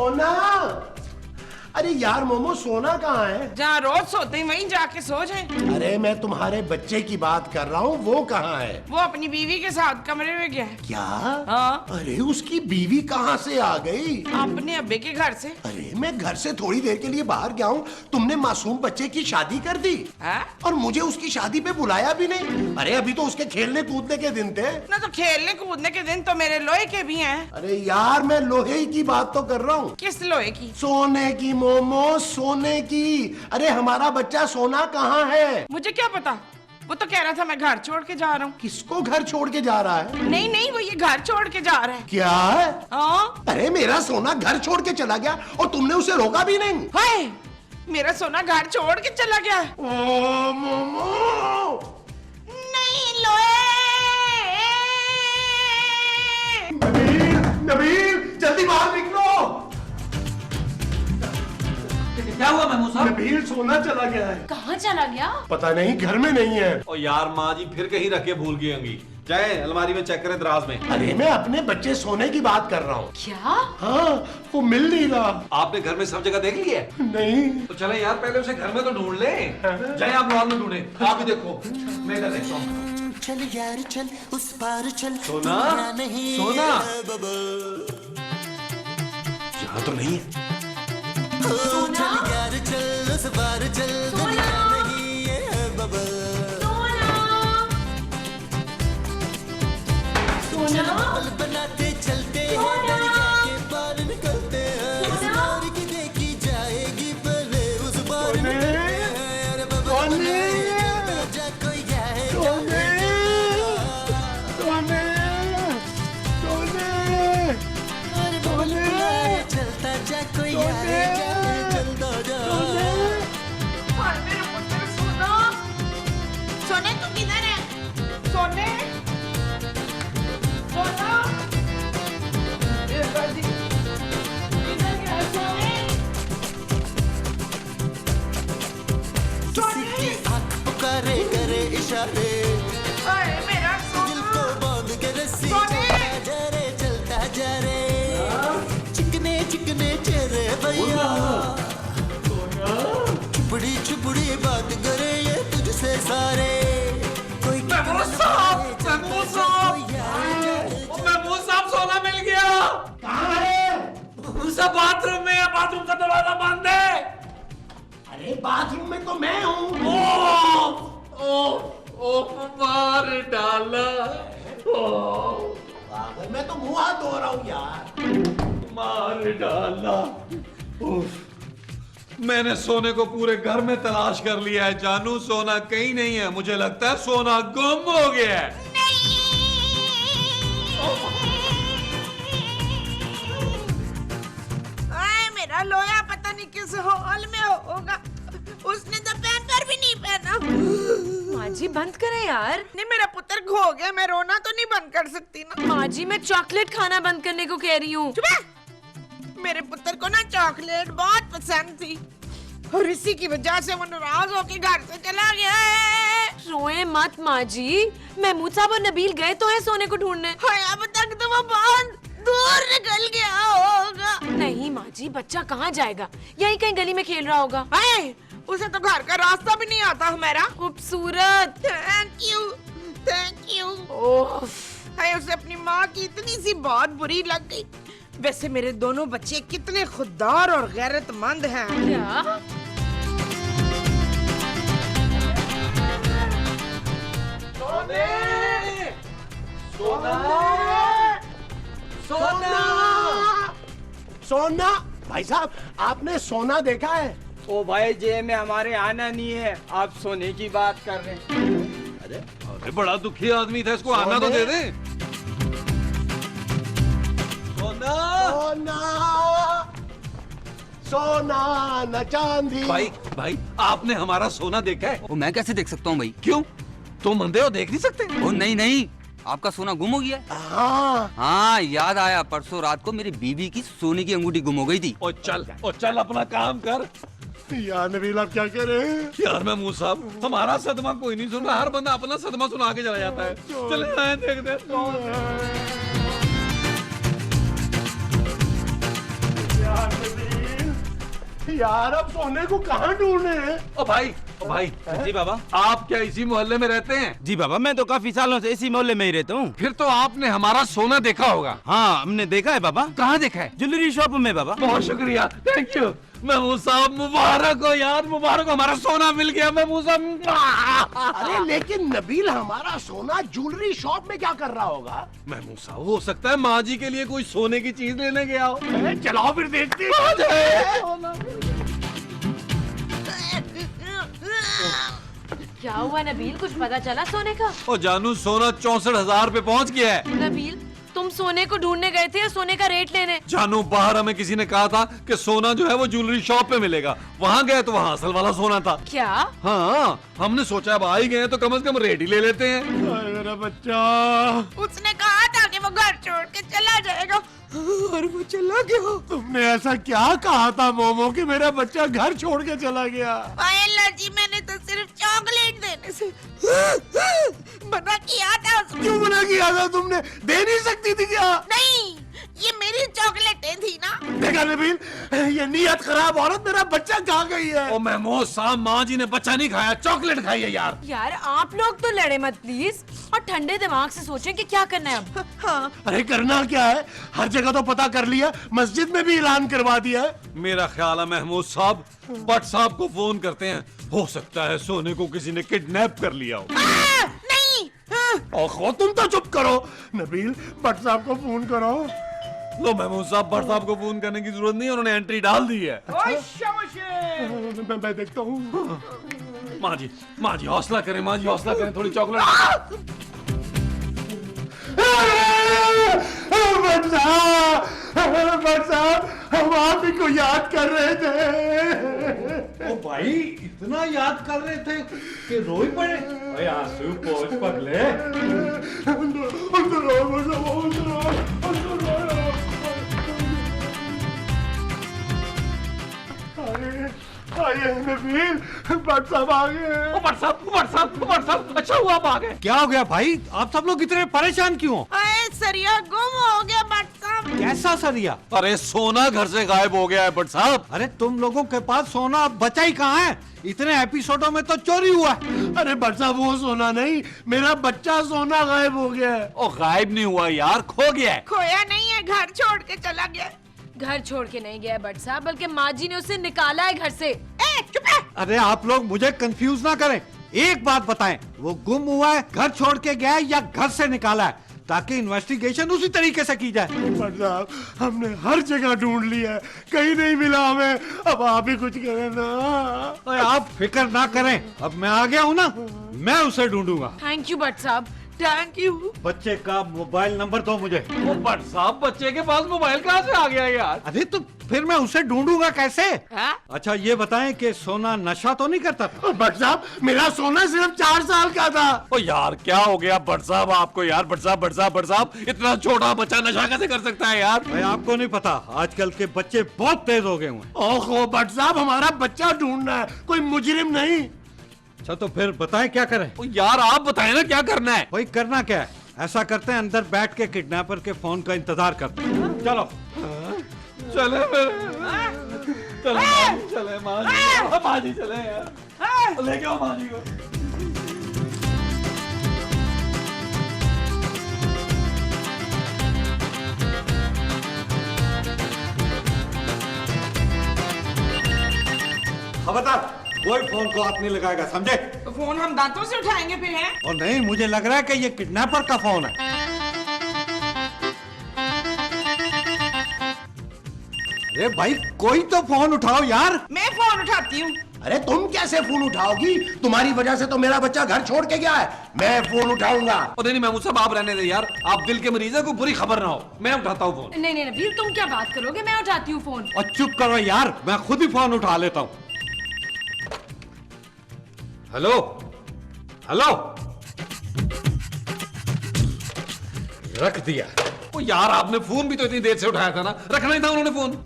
सोना, अरे यार मोमो सोना कहाँ है? जहाँ रोज सोते हैं वहीं जाके सो जाए। अरे मैं तुम्हारे बच्चे की बात कर रहा हूँ, वो कहाँ है? वो अपनी बीवी के साथ कमरे में गया है। क्या? हाँ। अरे उसकी बीवी कहाँ से आ गई? अपने अब्बे के घर से। अरे मैं घर से थोड़ी देर के लिए बाहर गया हूँ, तुमने मासूम बच्चे की शादी कर दी और मुझे उसकी शादी पे बुलाया भी नहीं। अरे अभी तो उसके खेलने कूदने के दिन थे ना। तो खेलने कूदने के दिन तो मेरे लोहे के भी हैं। अरे यार मैं लोहे ही की बात तो कर रहा हूँ। किस लोहे की? सोने की मोमो, सोने की। अरे हमारा बच्चा सोना कहाँ है? मुझे क्या पता, वो तो कह रहा था मैं घर छोड़ के जा रहा हूँ। किसको घर छोड़ के जा रहा है? नहीं नहीं, वो ये घर छोड़ के जा रहा है। क्या? हाँ। अरे मेरा सोना घर छोड़ के चला गया और तुमने उसे रोका भी नहीं। हाय, मेरा सोना घर छोड़ के चला गया। ओ मोमो, नहीं लोए। नबील, नबील जल्दी बाहर निकलो। क्या हुआ महमूद साहब? नबील सोना चला गया है। कहाँ चला गया? पता नहीं, घर में नहीं है। और यार माँ जी फिर कहीं रख के भूल गई होंगी। जाए अलमारी में चेक करें, दराज में। अरे मैं अपने बच्चे सोने की बात कर रहा हूँ। क्या? हाँ, वो मिल नहीं रहा। आपने घर में सब जगह देख ली है? नहीं। तो चले यार, पहले उसे घर में तो ढूंढ ले। जाए आप लॉन में ढूंढे। आप भी देखो, मैं इधर देखता हूँ। चल यार चल, उस पार चल। सोना, नहीं सोना। यहाँ तो नहीं है। चल यार चल, उस पार चल। दुनिया नहीं है बबल। बबल बनाते चलते हैं, डर जाके बाहर निकलते हैं। इस पार की देखी जाएगी, पहले उस पार निकलते हैं। अरे बबल बनाते जा, कोई जाए अरे बबल बनाए चलता जा, कोई आए जाए चलता जा। हाय मेरे पुत्र सोना। सोने तू किधर है? सोने, सोना। किधर गया सोने? किसी की आंख पुकारे करे इशारे, हाय मेरा दिल सोना। को बांध के रस्सी सोने। चलता जा रे, चलता जा रे। चिकने चिकने चेहरे भैया, छुपड़ी छुपड़ी बात करे ये तुझसे सारे। कोई महमूद साहब, महमूद साहब, महमूद साहब सोना मिल गया। कहाँ है? उसे बाथरूम में है, बाथरूम का दरवाजा बंद है। अरे बाथरूम में तो मैं हूँ। मार डाला। पागल, मैं तो मुंह हाथ धो रहा हूँ यार। मार डाला। मैंने सोने को पूरे घर में तलाश कर लिया है जानू, सोना कहीं नहीं है। मुझे लगता है सोना गुम हो गया है। हाय मेरा लोया पता नहीं किस हॉल में होगा। उसने तो पैंपर भी नहीं पहना। माँ जी बंद करें यार। नहीं, मेरा पुत्र खो गया, मैं रोना तो नहीं बंद कर सकती ना। माँ जी मैं चॉकलेट खाना बंद करने को कह रही हूँ। चुप है। मेरे पुत्र को ना चॉकलेट बहुत पसंद थी और इसी की वजह से वो नाराज होके घर से चला गया है। रोए मत माँ जी, महमूद साहब और नबील गए तो है सोने को ढूंढने। हाय अब तक तो वो बहुत दूर निकल गया होगा। नहीं माँ जी, बच्चा कहाँ जाएगा, यहीं कहीं गली में खेल रहा होगा। हाय, उसे तो घर का रास्ता भी नहीं आता हमारा। खूबसूरत। Thank you, thank you. Oh, हाय उसे अपनी माँ की इतनी सी बात बुरी लग गई। वैसे मेरे दोनों बच्चे कितने खुददार और गैरतमंद हैं। क्या? सोने, सोना, सोना, सोना। भाई साहब, आपने सोना देखा है? ओ भाई जे में हमारे आना नहीं है, आप सोने की बात कर रहे हैं। अरे बड़ा दुखी आदमी था, इसको आना तो दे दे। सोना, सोना, सोना न चांदी। भाई भाई आपने हमारा सोना देखा है? वो मैं कैसे देख सकता हूँ भाई? क्यों, तुम अंधे हो, देख नहीं सकते? ओ नहीं नहीं, आपका सोना गुम हो गया है। हाँ, हाँ याद आया, परसों रात को मेरी बीवी की सोने की अंगूठी गुम हो गई थी। ओ चल अपना काम कर। यार नबील आप क्या कह रहे हैं? यार महमूद साहब, हमारा सदमा कोई नहीं सुन रहा, हर बंदा अपना सदमा सुना के चला जाता है। चले आए देखते हैं। यार यार अब सोने को कहाँ ढूंढे? ओ भाई जी बाबा। आप क्या इसी मोहल्ले में रहते हैं? जी बाबा, मैं तो काफी सालों से इसी मोहल्ले में ही रहता हूँ। फिर तो आपने हमारा सोना देखा होगा। हाँ, हमने देखा है बाबा। कहाँ देखा है? ज्वेलरी शॉप में बाबा। बहुत शुक्रिया, थैंक यू। महमूद साहब मुबारक हो यार, मुबारक हो, हमारा सोना मिल गया महमूद साहब। अरे लेकिन नबील, हमारा सोना ज्वेलरी शॉप में क्या कर रहा होगा? महमूद साहब, हो सकता है माँ जी के लिए कोई सोने की चीज लेने गया हो। चलाओ फिर देखते हैं। क्या हुआ नबील, कुछ पता चला सोने का? ओ जानू, सोना 64,000 पे पहुंच गया है। नबील, तुम सोने को ढूंढने गए थे या सोने का रेट लेने? जानू, बाहर हमें किसी ने कहा था कि सोना जो है वो ज्वेलरी शॉप पे मिलेगा। वहाँ गए तो वहाँ असल वाला सोना था। क्या? हाँ, हमने सोचा अब आ ही गए तो कम से कम रेट ही ले लेते हैं। मेरा बच्चा। उसने कहा था कि वो घर छोड़ के चला जाएगा और वो चला गया। तुमने ऐसा क्या कहा था मोमो कि मेरा बच्चा घर छोड़ के चला गया? अल्लाह जी, मैंने तो सिर्फ चॉकलेट देने से मना किया था उसको। क्यों मना किया था तुमने? दे नहीं सकती थी क्या? नहीं, ये मेरी चॉकलेटें थी ना। देखा नबील, ये नियत खराब औरत मेरा बच्चा कहाँ गई है? ओ महमूद साहब, माँ जी ने बच्चा नहीं खाया, चॉकलेट खाई है यार। यार आप लोग तो लड़े मत प्लीज, और ठंडे दिमाग से सोचें कि क्या करना है अब। हाँ। अरे करना क्या है? हर जगह तो पता कर लिया, मस्जिद में भी ऐलान करवा दिया है। मेरा ख्याल है महमूद साहब, भट्ट साहब को फोन करते हैं। हो सकता है सोने को किसी ने किडनैप कर लिया हो। नहीं। ओहो, तुम तो चुप करो। नबील, भट्ट साहब को फोन करो। लो महमूद साहब, भट्ट साहब को फोन करने की जरूरत नहीं है, उन्होंने एंट्री डाल दी है। मैं देखता हूँ। माँ जी हौसला करें, माँ जी हौसला करें, थोड़ी चॉकलेट। भट्ट साहब, हम आप ही को याद कर रहे थे। ओ भाई, इतना याद कर रहे थे कि रोई पड़े? अरे आंसू पोंछ पगले। नबील, भट्ट साहब आ गए। भट्ट साहब, अच्छा हुआ आप आ गए। क्या हो गया भाई, आप सब लोग इतने परेशान क्यों? अरे सरिया गुम हो गया भट्ट साहब। कैसा सरिया? अरे सोना घर से गायब हो गया है भट्ट साहब। अरे तुम लोगों के पास सोना बचा ही कहाँ है? इतने एपिसोडों में तो चोरी हुआ है। अरे भट्ट साहब, वो सोना नहीं, मेरा बच्चा सोना गायब हो गया है। ओ गायब नहीं हुआ यार, खो गया है। खोया नहीं है, घर छोड़ के चला गया। घर छोड़ के नहीं गया भट्ट साहब, बल्कि माँ जी ने उसे निकाला है घर से। चुप है। अरे आप लोग मुझे कंफ्यूज ना करें, एक बात बताएं, वो गुम हुआ है, घर छोड़ के गया है या घर से निकाला है, ताकि इन्वेस्टिगेशन उसी तरीके से की जाए। भट्ट साहब, हमने हर जगह ढूंढ लिया है, कहीं नहीं मिला हमें। अब आप ही कुछ करें ना। अरे आप फिक्र ना करें, अब मैं आ गया हूँ ना, मैं उसे ढूंढूंगा। थैंक यू भट्ट साहब, थैंक यू। बच्चे का मोबाइल नंबर दो मुझे। ओ भट्ट साहब, बच्चे के पास मोबाइल कहाँ से आ गया यार? अरे तो फिर मैं उसे ढूंढूंगा कैसे? हाँ? अच्छा ये बताएं कि सोना नशा तो नहीं करता था? भट्ट साहब, मेरा सोना सिर्फ 4 साल का था। ओ यार, क्या हो गया भट्ट साहब आपको यार? भट्ट साहब, इतना छोटा बच्चा नशा कैसे कर सकता है यार? भाई आपको नहीं पता, आजकल के बच्चे बहुत तेज हो गए हुए हैं। ओहो भट्ट साहब, हमारा बच्चा ढूंढना है, कोई मुजरिम नहीं। अच्छा तो फिर बताएं क्या करें? ओ यार, आप बताएं ना क्या करना है? भाई करना क्या है, ऐसा करते हैं अंदर बैठ के किडनैपर के फोन का इंतजार करते हैं। चलो चले माँ जी चले यार, लेके आओ माँ जी को। खबरदार, कोई फोन को हाथ नहीं लगाएगा, समझे? तो फोन हम दांतों से उठाएंगे फिर हैं? और नहीं, मुझे लग रहा है कि ये किडनैपर का फोन है। अरे भाई कोई तो फोन उठाओ यार। मैं फोन उठाती हूँ। अरे तुम कैसे फोन उठाओगी? तुम्हारी वजह से तो मेरा बच्चा घर छोड़ के गया है, मैं फोन उठाऊंगा। और नहीं महमूद साहब, आप रहने दे यार, आप दिल के मरीज है, कोई बुरी खबर ना हो, मैं उठाता हूँ फोन। नहीं नबील, तुम क्या बात करोगे, मैं उठाती हूँ फोन। और चुप करो यार, मैं खुद ही फोन उठा लेता हूँ। हेलो हेलो, रख दिया। ओ यार, आपने फोन भी तो इतनी देर से उठाया था ना, रखना ही था उन्होंने फोन।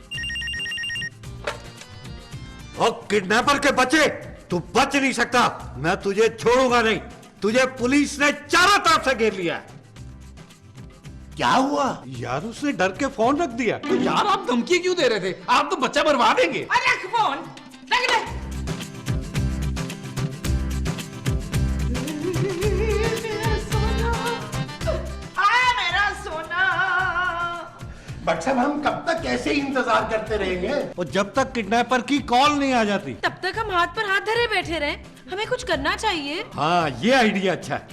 और किडनैपर के बच्चे, तू बच नहीं सकता, मैं तुझे छोड़ूंगा नहीं, तुझे पुलिस ने चारों तरफ से घेर लिया है। क्या हुआ? यार उसने डर के फोन रख दिया। तो यार आप धमकी क्यों दे रहे थे? आप तो बच्चा मरवा देंगे। अरे रख फोन, रख दे। आया मेरा सोना। बट साहब हम कब तक कैसे इंतजार करते रहेंगे? और जब तक किडनैपर की कॉल नहीं आ जाती। तब तक हम हाथ पर हाथ धरे बैठे रहे, हमें कुछ करना चाहिए। हाँ ये आइडिया अच्छा है।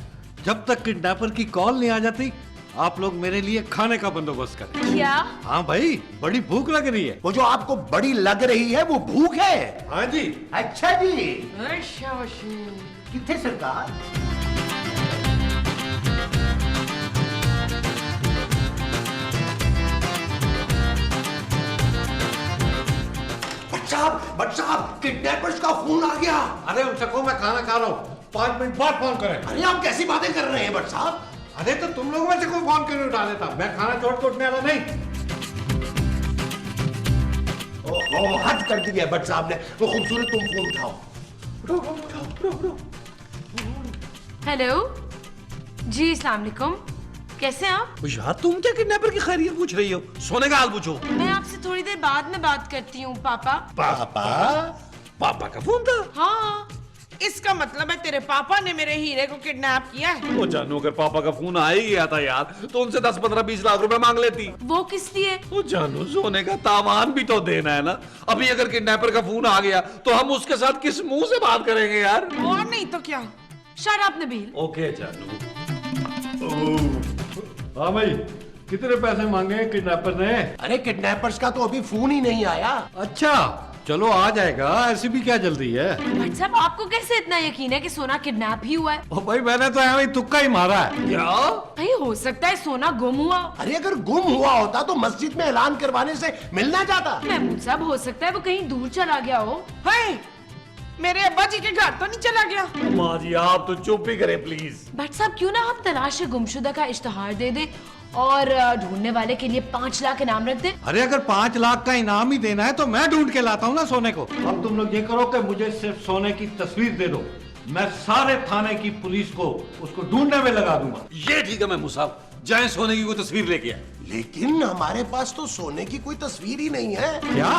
जब तक किडनैपर की कॉल नहीं आ जाती आप लोग मेरे लिए खाने का बंदोबस्त करें। क्या? हाँ भाई, बड़ी भूख लग रही है। वो जो आपको बड़ी लग रही है वो भूख है? हाँ जी। अच्छा जी। कितने सरकार? बट साहब किडनैपर्स का फोन आ गया। अरे उनसे कहो मैं खाना खा रहा हूँ, 5 मिनट बाद फोन करें। अरे आप कैसी बातें कर रहे हैं बट साहब? अरे तो तुम लोगों में से कोई फोन क्यों नहीं उठा लेता? मैं खाना छोड़ के उठने वाला नहीं। ओहो, हद कर दिया बट साहब ने। वो खूबसूरत, तुम फोन उठाओ। हेलो जी, अस्सलाम वालेकुम। कैसे हैं आप? यार तुम क्या किडनैपर की खैरियत पूछ रही हो? सोने का हाल पूछो। मैं आपसे थोड़ी देर बाद में बात करती हूँ पापा। पापा का फोन था? हाँ। इसका मतलब है तेरे पापा ने मेरे हीरे को किडनैप किया है। वो जानू अगर पापा का फोन आ ही गया था यार तो उनसे 10, 15, 20 लाख रुपए मांग लेती। वो किस लिए? वो जानू सोने का तावान भी तो देना है ना। अभी अगर किडनैपर का फोन आ गया तो हम उसके साथ किस मुंह से बात करेंगे यार? और नहीं तो क्या। Shut up Nabeel. ओके जानू। हाँ भाई, कितने पैसे मांगे हैं किडनैपर ने? अरे किडनैपर्स का तो अभी फोन ही नहीं आया। अच्छा चलो आ जाएगा, ऐसी भी क्या जल्दी है। बट साहब आपको कैसे इतना यकीन है कि सोना किडनैप ही हुआ है? ओ भाई मैंने तो यहाँ तुक्का ही मारा है। क्या? भाई हो सकता है सोना गुम हुआ। अरे अगर गुम हुआ होता तो मस्जिद में ऐलान करवाने से मिलना जाता। महमूद साहब हो सकता है वो कहीं दूर चला गया हो। हाय, मेरे अब्बा जी के घर तो नहीं चला गया? माँ जी आप तो चुप ही करें प्लीज। बट साहब क्यों ना आप तलाश गुमशुदा का इश्तहार दे दे और ढूंढने वाले के लिए 5 लाख इनाम रख दे। अरे अगर 5 लाख का इनाम ही देना है तो मैं ढूंढ के लाता हूँ ना सोने को। अब तुम लोग ये करो कि मुझे सिर्फ सोने की तस्वीर दे दो, मैं सारे थाने की पुलिस को उसको ढूंढने में लगा दूंगा। ये ठीक है महमूद साहब, जाएं सोने की कोई तस्वीर लेके आए। लेकिन हमारे पास तो सोने की कोई तस्वीर ही नहीं है। क्या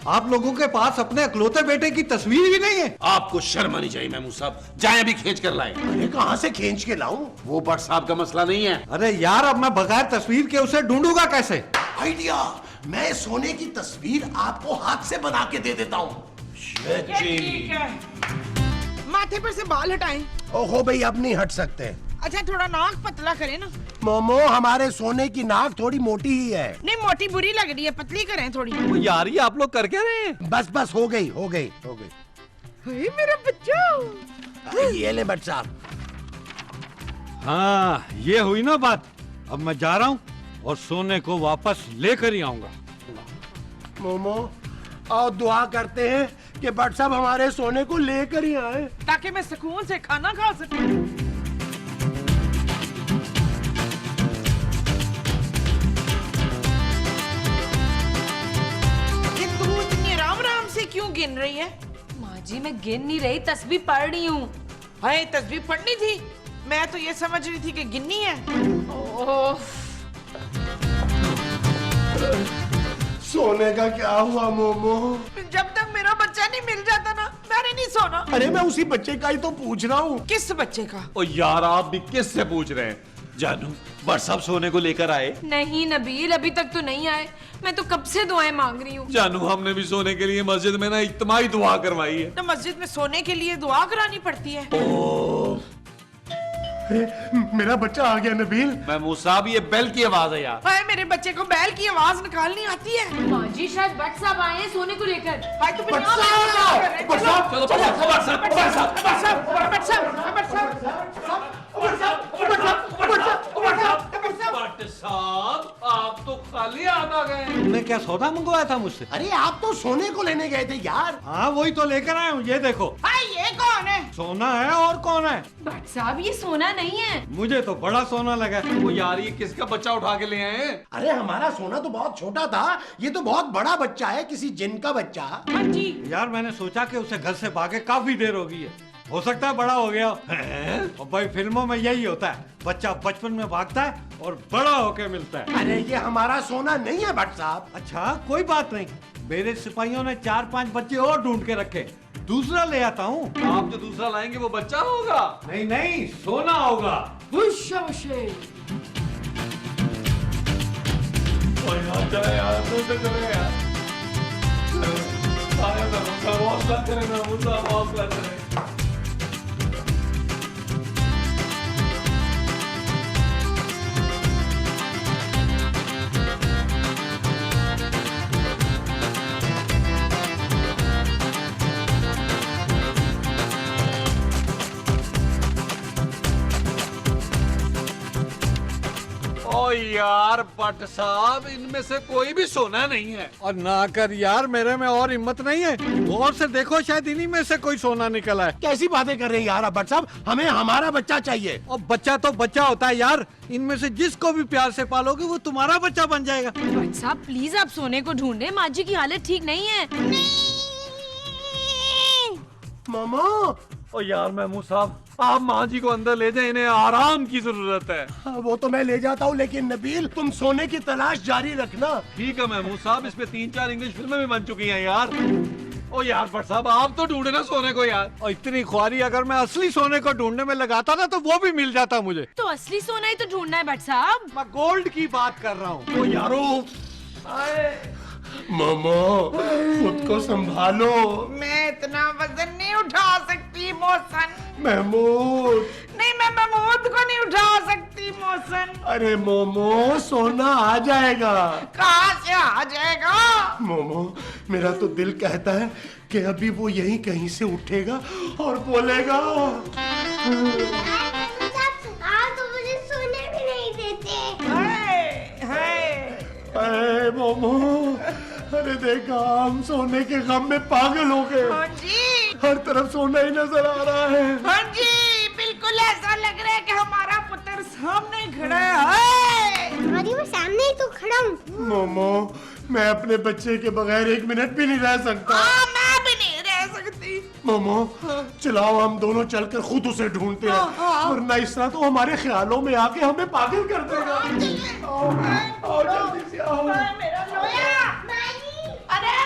आप लोगों के पास अपने अकलौते बेटे की तस्वीर भी नहीं है? आपको शर्म आनी चाहिए महमूद साहब, जाएं अभी खींच कर लाएं। अरे कहाँ से खींच के लाऊं? वो बट साहब का मसला नहीं है। अरे यार अब मैं बगैर तस्वीर के उसे ढूंढूंगा कैसे? आइडिया, मैं सोने की तस्वीर आपको हाथ से बना के दे देता हूँ। ठीक है। माथे पर से बाल हटाएं। ओहो भाई अब नहीं हट सकते। अच्छा थोड़ा नाक पतला करें ना। मोमो हमारे सोने की नाक थोड़ी मोटी ही है। नहीं मोटी बुरी लग रही है, पतली करें थोड़ी। यार ये आप लोग कर क्या रहे हैं? बस हो गई। हाय मेरा बच्चा। ये ले बट साहब। हाँ ये हुई ना बात। अब मैं जा रहा हूँ और सोने को वापस लेकर ही आऊंगा। मोमो और दुआ करते हैं कि बट साहब हमारे सोने को लेकर ही आए, ताकि मैं सुकून से खाना खा सकूं। क्यों गिन रही है? माँ जी मैं गिन नहीं रही, तस्बीह पढ़ रही हूँ। हाय तस्बीह पढ़नी थी, मैं तो ये समझ रही थी कि गिननी है। ओह सोने का क्या हुआ मोमो? जब तक मेरा बच्चा नहीं मिल जाता ना मैंने नहीं सोना। अरे मैं उसी बच्चे का ही तो पूछ रहा हूँ। किस बच्चे का? ओ यार आप भी किससे पूछ रहे हैं? जानू बट साहब सोने को लेकर आए? नहीं नबील अभी तक तो नहीं आए, मैं तो कब से दुआएं मांग रही हूँ। जानू हमने भी सोने के लिए मस्जिद में ना इज्तिमाई दुआ करवाई है। तो मस्जिद में सोने के लिए दुआ करानी पड़ती है। मेरा बच्चा आ गया नबील। महमूद साहब ये बेल की आवाज है यार। हाय मेरे बच्चे को बैल की आवाज निकालनी आती है। माँ जी शायद बट साहब आए हैं सोने को लेकर। हाय तो बट साहब, बट साहब, चलो बट साहब, बट साहब, बट साहब, बट साहब। बट साहब आप तो खाली हाथ आ गए। तुमने क्या सौदा मंगवाया था मुझसे? अरे आप तो सोने को लेने गए थे यार। हाँ वही तो लेकर आया हूँ, ये देखो। हाय ये कौन है? सोना है और कौन है? बट साहब ये सोना नहीं है। मुझे तो बड़ा सोना लगा। वो यार ये किसका बच्चा उठा के ले आए हैं? अरे हमारा सोना तो बहुत छोटा था, ये तो बहुत बड़ा बच्चा है, किसी जिन का बच्चा। हाँ जी। यार मैंने सोचा कि उसे घर से भागे काफी देर हो गई है, हो सकता है बड़ा हो गया हो। और भाई फिल्मों में यही होता है, बच्चा बचपन में भागता है और बड़ा होके मिलता है। अरे ये हमारा सोना नहीं है भट्ट साहब। अच्छा कोई बात नहीं, मेरे सिपाहियों ने 4-5 बच्चे और ढूंढ के रखे, दूसरा ले आता हूँ। आप जो दूसरा लाएंगे वो बच्चा होगा? नहीं नहीं, सोना होगा। चले यार, चले यार। हौसला करें ना, हौसला करें। ओ यार भट्ट साहब, इनमें से कोई भी सोना नहीं है। और ना कर यार, मेरे में और हिम्मत नहीं है। गौर से देखो, शायद इन्हीं में से कोई सोना निकला है। कैसी बातें कर रहे हैं यार आप भट्ट साहब, हमें हमारा बच्चा चाहिए। और बच्चा तो बच्चा होता है यार, इनमें से जिसको भी प्यार से पालोगे वो तुम्हारा बच्चा बन जाएगा। भट्ट साहब प्लीज आप सोने को ढूंढे, माँ जी की हालत ठीक नहीं है। मामा। ओ यार महमूद साहब, आप माँ जी को अंदर ले जाएं, इन्हें आराम की जरूरत है। हाँ, वो तो मैं ले जाता हूँ, लेकिन नबील तुम सोने की तलाश जारी रखना। ठीक है महमूद साहब, इस पे 3-4 इंग्लिश फिल्में भी बन चुकी हैं यार। ओ यार भट्ट साहब, आप तो ढूंढे ना सोने को यार। और इतनी ख्वारी अगर मैं असली सोने को ढूंढने में लगाता ना तो वो भी मिल जाता मुझे। तो असली सोना ही तो ढूंढना है भट्ट साहब। मैं गोल्ड की बात कर रहा हूँ। ओ यारो, मामा खुद को संभालो। मैं इतना वजन नहीं उठा सकती मोहसन। महमूद। नहीं, मैं महमूद को नहीं उठा सकती मोहसन। अरे मोमो, सोना आ जाएगा। कहाँ से आ जाएगा? मोमो, मेरा तो दिल कहता है कि अभी वो यहीं कहीं से उठेगा और बोलेगा। आप तो मुझे सोने भी नहीं देते। अरे मोमो, अरे देखा, हम सोने के गम में पागल हो गए। हाँ जी, हर तरफ सोना ही नजर आ रहा है। हाँ जी, बिल्कुल ऐसा लग रहा है कि हमारा पुत्र सामने खड़ा है। अरे मैं सामने ही तो खड़ा हूँ। मोमो, मैं अपने बच्चे के बगैर 1 मिनट भी नहीं रह सकता। मैं भी नहीं रह सकती। मोमो, चलाओ हम दोनों चलकर खुद उसे ढूंढते हैं, वरना इस तरह तो हमारे ख्यालों में आके हमें पागल कर देगा। आओ जल्दी से आओ। मेरा लोया। अरे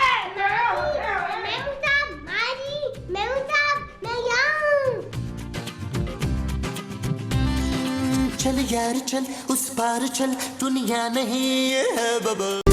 चल यार चल, उस पार चल, दुनिया नहीं है बाबा।